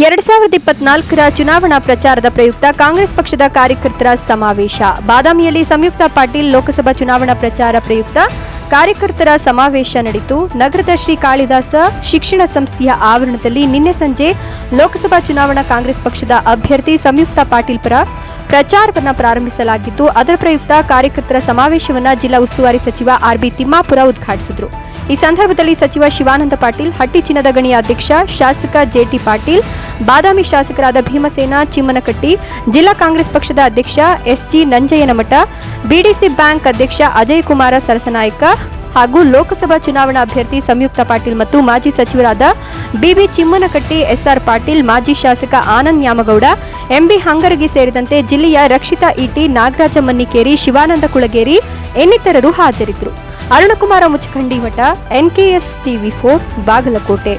2024ರ ಚುನಾವಣಾ ಪ್ರಚಾರದ ಪ್ರಯುಕ್ತ ಕಾಂಗ್ರೆಸ್ ಪಕ್ಷದ ಕಾರ್ಯಕರ್ತರ ಸಮಾವೇಶ. ಬಾದಾಮಿಯಲ್ಲಿ ಸಂಯುಕ್ತ ಪಾಟೀಲ್ ಲೋಕಸಭಾ ಚುನಾವಣಾ ಪ್ರಚಾರ ಪ್ರಯುಕ್ತ ಕಾರ್ಯಕರ್ತರ ಸಮಾವೇಶ ನಡೆಯಿತು. ನಗರದ ಶ್ರೀ ಕಾಳಿದಾಸ ಶಿಕ್ಷಣ ಸಂಸ್ಥೆಯ ಆವರಣದಲ್ಲಿ ನಿನ್ನೆ ಸಂಜೆ ಲೋಕಸಭಾ ಚುನಾವಣಾ ಕಾಂಗ್ರೆಸ್ ಪಕ್ಷದ ಅಭ್ಯರ್ಥಿ ಸಂಯುಕ್ತ ಪಾಟೀಲ್ ಪರ ಪ್ರಚಾರವನ್ನು ಪ್ರಾರಂಭಿಸಲಾಗಿದ್ದು, ಅದರ ಪ್ರಯುಕ್ತ ಕಾರ್ಯಕರ್ತರ ಸಮಾವೇಶವನ್ನು ಜಿಲ್ಲಾ ಉಸ್ತುವಾರಿ ಸಚಿವ ಆರ್.ಬಿ. ತಿಮ್ಮಾಪುರ ಉದ್ಘಾಟಿಸಿದರು. ಈ ಸಂದರ್ಭದಲ್ಲಿ ಸಚಿವ ಶಿವಾನಂದ ಪಾಟೀಲ್, ಹಟ್ಟಿ ಚಿನ್ನದ ಗಣಿಯ ಅಧ್ಯಕ್ಷ ಶಾಸಕ ಜೆ.ಟಿ. ಪಾಟೀಲ್, ಬಾದಾಮಿ ಶಾಸಕರಾದ ಭೀಮಸೇನ ಚಿಮ್ಮನಕಟ್ಟಿ, ಜಿಲ್ಲಾ ಕಾಂಗ್ರೆಸ್ ಪಕ್ಷದ ಅಧ್ಯಕ್ಷ ಎಸ್.ಜಿ. ನಂಜಯ್ಯನಮಠ, ಬಿಡಿಸಿ ಬ್ಯಾಂಕ್ ಅಧ್ಯಕ್ಷ ಅಜಯ್ ಕುಮಾರ ಸರಸನಾಯಕ ಹಾಗೂ ಲೋಕಸಭಾ ಚುನಾವಣಾ ಅಭ್ಯರ್ಥಿ ಸಂಯುಕ್ತ ಪಾಟೀಲ್ ಮತ್ತು ಮಾಜಿ ಸಚಿವರಾದ ಬಿ.ಬಿ. ಚಿಮ್ಮನಕಟ್ಟಿ, ಎಸ್.ಆರ್. ಪಾಟೀಲ್, ಮಾಜಿ ಶಾಸಕ ಆನಂದ್ ನ್ಯಾಮಗೌಡ, ಎಂ.ಬಿ. ಹಂಗರಗಿ ಸೇರಿದಂತೆ ಜಿಲ್ಲೆಯ ರಕ್ಷಿತಾ ಇಟಿ, ನಾಗರಾಜ ಮನ್ನಿಕೇರಿ, ಶಿವಾನಂದ ಕುಳಗೇರಿ ಇನ್ನಿತರರು ಹಾಜರಿದ್ದರು. Arunkumar ಮುಚಖಂಡಿಮಠ, NKS TV4, Bagalkot.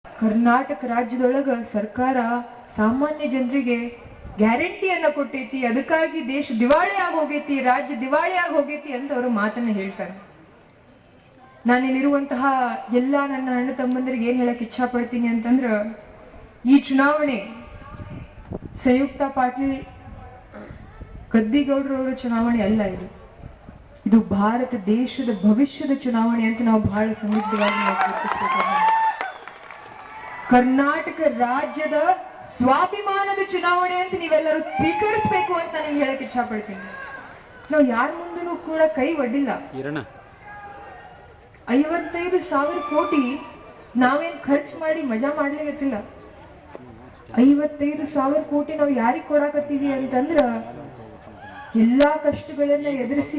ಕರ್ನಾಟಕ ರಾಜ್ಯದೊಳಗ ಸರ್ಕಾರ ಸಾಮಾನ್ಯ ಜನರಿಗೆ ಗ್ಯಾರಂಟಿಯನ್ನ ಕೊಟ್ಟೈತಿ, ಅದಕ್ಕಾಗಿ ದೇಶ ದಿವಾಳಿ ಆಗಿ ಹೋಗೈತಿ, ರಾಜ್ಯ ದಿವಾಳಿ ಆಗಿ ಹೋಗೈತಿ ಅಂತ ಅವರು ಮಾತನ್ನ ಹೇಳ್ತಾರೆ. ನಾನಿಲ್ಲಿರುವಂತಹ ಎಲ್ಲ ನನ್ನ ಅಣ್ಣ ತಮ್ಮಂದರಿಗೆ ಏನ್ ಹೇಳಕ್ ಇಚ್ಛಾ ಪಡ್ತೀನಿ ಅಂತಂದ್ರ, ಈ ಚುನಾವಣೆ ಸಂಯುಕ್ತ ಪಾಟೀಲ್ ಗದ್ದಿಗೌಡರವರ ಚುನಾವಣೆ ಅಲ್ಲ. ಇದು ಭಾರತ ದೇಶದ ಭವಿಷ್ಯದ ಚುನಾವಣೆ ಅಂತ ನಾವು ಬಹಳ ಸಮೃದ್ಧವಾಗಿ ಕರ್ನಾಟಕ ರಾಜ್ಯದ ಸ್ವಾಭಿಮಾನದ ಚುನಾವಣೆ ಅಂತ ನೀವೆಲ್ಲರೂ ಸ್ವೀಕರಿಸಬೇಕು ಅಂತ ನಾನು ಹೇಳಕ್ ಇಚ್ಛಾ ಪಡ್ತೀನಿ. ನಾವು ಯಾರ ಮುಂದೂ ಕೂಡ ಕೈ ಒಡ್ಡಿಲ್ಲ. 55,000 ಕೋಟಿ ನಾವೇನ್ ಖರ್ಚು ಮಾಡಿ ಮಜಾ ಮಾಡ್ಲಿಗತ್ತಿಲ್ಲ. 55,000 ಕೋಟಿ ನಾವು ಯಾರಿಗೆ ಕೊಡಾಕತ್ತೀವಿ ಅಂತಂದ್ರ, ಎಲ್ಲಾ ಕಷ್ಟಗಳನ್ನ ಎದುರಿಸಿ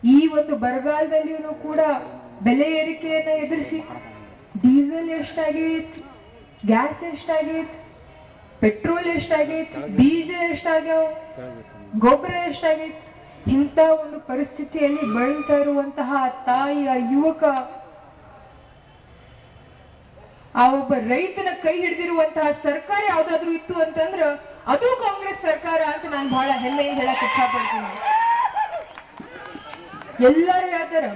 ಈ ಒಂದು ಬರಗಾಲದಲ್ಲಿಯೂ ಕೂಡ ಬೆಲೆ ಏರಿಕೆಯನ್ನ ಎದುರಿಸಿ ಡೀಸೆಲ್ ಎಷ್ಟಾಗೈತಿ, ಗ್ಯಾಸ್ ಎಷ್ಟಾಗೈತಿ, ಪೆಟ್ರೋಲ್ ಎಷ್ಟಾಗೈತಿ, ಬೀಜ ಎಷ್ಟಾಗ್ಯಾವ, ಗೊಬ್ಬರ ಎಷ್ಟಾಗೈತಿ, ಇಂಥ ಒಂದು ಪರಿಸ್ಥಿತಿಯಲ್ಲಿ ಬಳಲ್ತಾ ಇರುವಂತಹ ತಾಯಿಯ ಯುವಕ, ಆ ಒಬ್ಬ ರೈತನ ಕೈ ಹಿಡಿದಿರುವಂತಹ ಸರ್ಕಾರ ಯಾವ್ದಾದ್ರು ಇತ್ತು ಅಂತಂದ್ರ ಅದು ಕಾಂಗ್ರೆಸ್ ಸರ್ಕಾರ ಅಂತ ನಾನು ಬಹಳ ಹೆಮ್ಮೆಯಿಂದ ಹೇಳಕ್ ಇಚ್ಛಾ ಪಡ್ತೀನಿ. ಎಲ್ಲರೂ ಹೇಳ್ತಾರ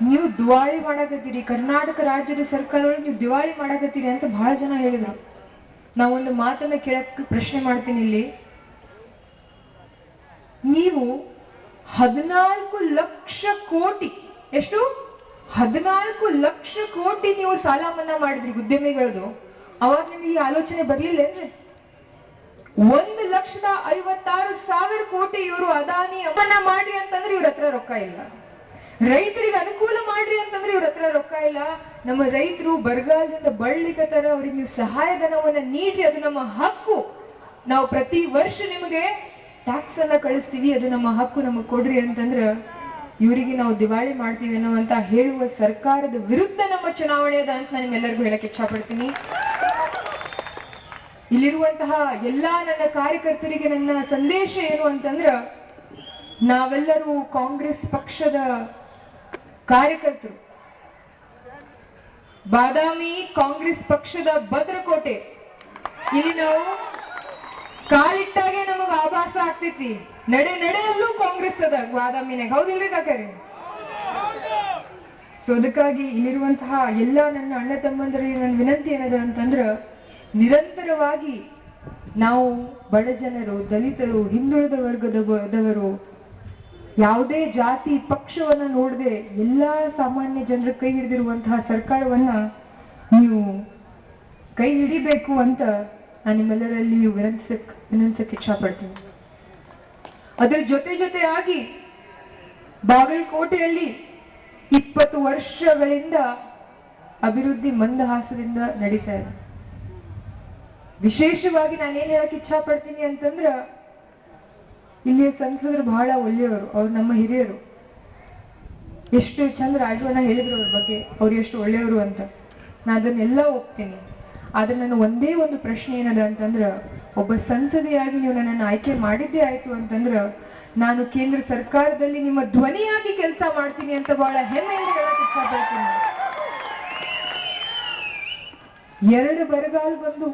ನೀವು ದಿವಾಳಿ ಮಾಡಾಕತ್ತೀರಿ, ಕರ್ನಾಟಕ ರಾಜ್ಯದ ಸರ್ಕಾರದೊಳಗೆ ನೀವು ದಿವಾಳಿ ಮಾಡಾಕತ್ತೀರಿ ಅಂತ ಬಹಳ ಜನ ಹೇಳಿದ್ರು. ನಾವೊಂದು ಮಾತನ್ನ ಕೇಳಕ್ ಪ್ರಶ್ನೆ ಮಾಡ್ತೀನಿ ಇಲ್ಲಿ. ನೀವು 14 ಲಕ್ಷ ಕೋಟಿ, ಎಷ್ಟು 14 ಲಕ್ಷ ಕೋಟಿ ನೀವು ಸಾಲ ಮನ್ನಾ ಮಾಡಿದ್ರಿ ಉದ್ಯಮಿಗಳದು. ಅವಾಗ ನಿಮಗೆ ಈ ಆಲೋಚನೆ ಬರ್ಲಿಲ್ಲೇನ್ರಿ? 1,56,000 ಕೋಟಿ ಇವರು ಅದಾನಿ ಮನ್ನಾ ಮಾಡ್ರಿ ಅಂತಂದ್ರೆ ಇವ್ರ ಹತ್ರ ರೊಕ್ಕ ಇಲ್ಲ. ರೈತರಿಗೆ ಅನುಕೂಲ ಮಾಡ್ರಿ ಅಂತಂದ್ರೆ ಇವ್ರ ಹತ್ರ ರೊಕ್ಕ ಇಲ್ಲ. ನಮ್ಮ ರೈತರು ಬರಗಾಲದಿಂದ ಬಳಲಿಕತ್ತಾರ, ಅವ್ರಿಗೆ ನೀವು ಸಹಾಯಧನವನ್ನ ನೀಡ್ರಿ, ಅದು ನಮ್ಮ ಹಕ್ಕು. ನಾವು ಪ್ರತಿ ವರ್ಷ ನಿಮಗೆ ಟ್ಯಾಕ್ಸ್ ಅನ್ನ ಕಳಿಸ್ತೀವಿ, ಅದು ನಮ್ಮ ಹಕ್ಕು, ನಮಗೆ ಕೊಡ್ರಿ ಅಂತಂದ್ರ ಇವರಿಗೆ ನಾವು ದಿವಾಳಿ ಮಾಡ್ತೀವಿ ಅನ್ನೋಂತ ಹೇಳುವ ಸರ್ಕಾರದ ವಿರುದ್ಧ ನಮ್ಮ ಚುನಾವಣೆ ಅದ ಅಂತ ನಾನು ನಿಮ್ಮೆಲ್ಲರಿಗೂ ಹೇಳಕ್ ಇಚ್ಛಾ ಪಡ್ತೀನಿ. ಇಲ್ಲಿರುವಂತಹ ಎಲ್ಲಾ ನನ್ನ ಕಾರ್ಯಕರ್ತರಿಗೆ ನನ್ನ ಸಂದೇಶ ಏನು ಅಂತಂದ್ರ, ನಾವೆಲ್ಲರೂ ಕಾಂಗ್ರೆಸ್ ಪಕ್ಷದ ಕಾರ್ಯಕರ್ತರು. ಬಾದಾಮಿ ಕಾಂಗ್ರೆಸ್ ಪಕ್ಷದ ಭದ್ರಕೋಟೆ. ಇಲ್ಲಿ ನಾವು ಕಾಲಿಟ್ಟಾಗೆ ನಮಗ ಆಭಾಸ ಆಗ್ತೈತಿ, ನಡೆಯಲ್ಲೂ ಕಾಂಗ್ರೆಸ್ ಅದ ಬಾದಾಮಿನಾಗ, ಹೌದಿಲ್ರಿ ಕಾಕರಿ? ಸೊ ಅದಕ್ಕಾಗಿ ಇಲ್ಲಿರುವಂತಹ ಎಲ್ಲ ನನ್ನ ಅಣ್ಣ ತಮ್ಮಂದರಿಗೆ ನನ್ನ ವಿನಂತಿ ಏನದ ಅಂತಂದ್ರ, ನಿರಂತರವಾಗಿ ನಾವು ಬಡ ಜನರು, ದಲಿತರು, ಹಿಂದುಳಿದ ವರ್ಗದವರು, ಯಾವುದೇ ಜಾತಿ ಪಕ್ಷವನ್ನ ನೋಡದೆ ಎಲ್ಲಾ ಸಾಮಾನ್ಯ ಜನರ ಕೈ ಹಿಡಿದಿರುವಂತಹ ಸರ್ಕಾರವನ್ನ ನೀವು ಕೈ ಹಿಡಿಬೇಕು ಅಂತ ನಾನು ನಿಮ್ಮೆಲ್ಲರಲ್ಲಿ ವಿನಂತಿಸಕ್ಕೆ ಇಚ್ಛಾ ಪಡ್ತೀನಿ. ಅದರ ಜೊತೆಯಾಗಿ ಬಾಗಲಕೋಟೆಯಲ್ಲಿ 20 ವರ್ಷಗಳಿಂದ ಅಭಿವೃದ್ಧಿ ಮಂದಹಾಸದಿಂದ ನಡೀತಾ ಇದೆ. ವಿಶೇಷವಾಗಿ ನಾನೇನ್ ಹೇಳಕ್ ಇಚ್ಛಾ ಪಡ್ತೀನಿ ಅಂತಂದ್ರ, ಇಲ್ಲಿಯ ಸಂಸದರು ಬಹಳ ಒಳ್ಳೆಯವರು, ಅವ್ರು ನಮ್ಮ ಹಿರಿಯರು. ಎಷ್ಟು ಚಂದ ರಾಜವನ್ನ ಹೇಳಿದ್ರು ಅವ್ರ ಬಗ್ಗೆ, ಅವ್ರು ಎಷ್ಟು ಒಳ್ಳೆಯವರು ಅಂತ. ನಾ ಅದನ್ನೆಲ್ಲ ಒಪ್ತೀನಿ. ಆದ್ರೆ ನನ್ನ ಒಂದೇ ಒಂದು ಪ್ರಶ್ನೆ ಏನದ ಅಂತಂದ್ರ, ಒಬ್ಬ ಸಂಸದೆಯಾಗಿ ನೀವು ನನ್ನನ್ನು ಆಯ್ಕೆ ಮಾಡಿದ್ದೇ ಆಯ್ತು ಅಂತಂದ್ರ, ನಾನು ಕೇಂದ್ರ ಸರ್ಕಾರದಲ್ಲಿ ನಿಮ್ಮ ಧ್ವನಿಯಾಗಿ ಕೆಲಸ ಮಾಡ್ತೀನಿ ಅಂತ ಬಹಳ ಹೆಮ್ಮೆಯಿಂದ ಹೇಳಕ್ ಇಚ್ಛಾ ಪಡ್ತೀನಿ. 2 ಬರಗಾಲ ಬಂದು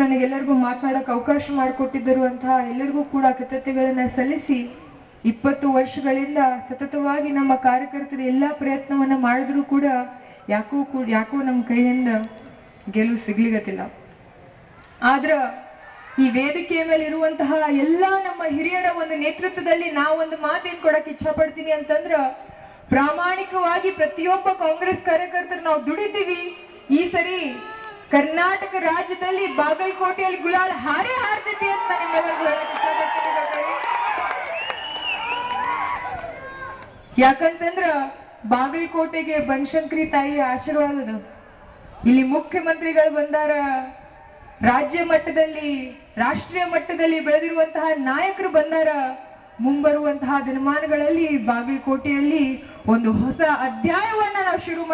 ನನಗೆಲ್ಲರಿಗೂ ಮಾತನಾಡಕ್ ಅವಕಾಶ ಮಾಡಿಕೊಟ್ಟಿದ್ದರು ಅಂತ ಎಲ್ಲರಿಗೂ ಕೂಡ ಕೃತಜ್ಞತೆಗಳನ್ನ ಸಲ್ಲಿಸಿ, 20 ವರ್ಷಗಳಿಂದ ಸತತವಾಗಿ ನಮ್ಮ ಕಾರ್ಯಕರ್ತರು ಎಲ್ಲಾ ಪ್ರಯತ್ನವನ್ನ ಮಾಡಿದ್ರು ಕೂಡ ಯಾಕೋ ನಮ್ಮ ಕೈಯಿಂದ ಗೆಲುವು ಸಿಗ್ಲಿಗತ್ತಿಲ್ಲ. ಆದ್ರ ಈ ವೇದಿಕೆಯ ಮೇಲೆ ಇರುವಂತಹ ಎಲ್ಲಾ ನಮ್ಮ ಹಿರಿಯರ ಒಂದು ನೇತೃತ್ವದಲ್ಲಿ ನಾವೊಂದು ಮಾತೇನ್ ಕೊಡಕ್ ಇಚ್ಛಾ ಪಡ್ತೀನಿ ಅಂತಂದ್ರ, ಪ್ರಾಮಾಣಿಕವಾಗಿ ಪ್ರತಿಯೊಬ್ಬ ಕಾಂಗ್ರೆಸ್ ಕಾರ್ಯಕರ್ತರು ನಾವು ದುಡಿತೀವಿ. ಈ ಸರಿ ಕರ್ನಾಟಕ ರಾಜ್ಯದಲ್ಲಿ ಬಾಗಲಕೋಟೆಯಲ್ಲಿ ಗುಲಾಲ್ ಹಾರ್ತೈತಿ ಅಂತ ನಿಮ್ಮೆಲ್ಲರಿಗೂ ಹೇಳಕ್ ಇಚ್ಛಾ ಪಡ್ತೀನಿ ಬೇಕಾದ್ರೆ. ಯಾಕಂತಂದ್ರ ಬಾಗಲಕೋಟೆಗೆ ಬನಶಂಕರಿ ತಾಯಿಯ ಆಶೀರ್ವಾದ. ಇಲ್ಲಿ ಮುಖ್ಯಮಂತ್ರಿಗಳು ಬಂದಾರ, ರಾಜ್ಯ ಮಟ್ಟದಲ್ಲಿ ರಾಷ್ಟ್ರೀಯ ಮಟ್ಟದಲ್ಲಿ ಬೆಳೆದಿರುವಂತಹ ನಾಯಕರು ಬಂದಾರ. ಮುಂಬರುವಂತಹ ದಿನಮಾನಗಳಲ್ಲಿ ಬಾಗಲಕೋಟೆಯಲ್ಲಿ ಒಂದು ಹೊಸ ಅಧ್ಯಾಯವನ್ನ ನಾವು ಶುರು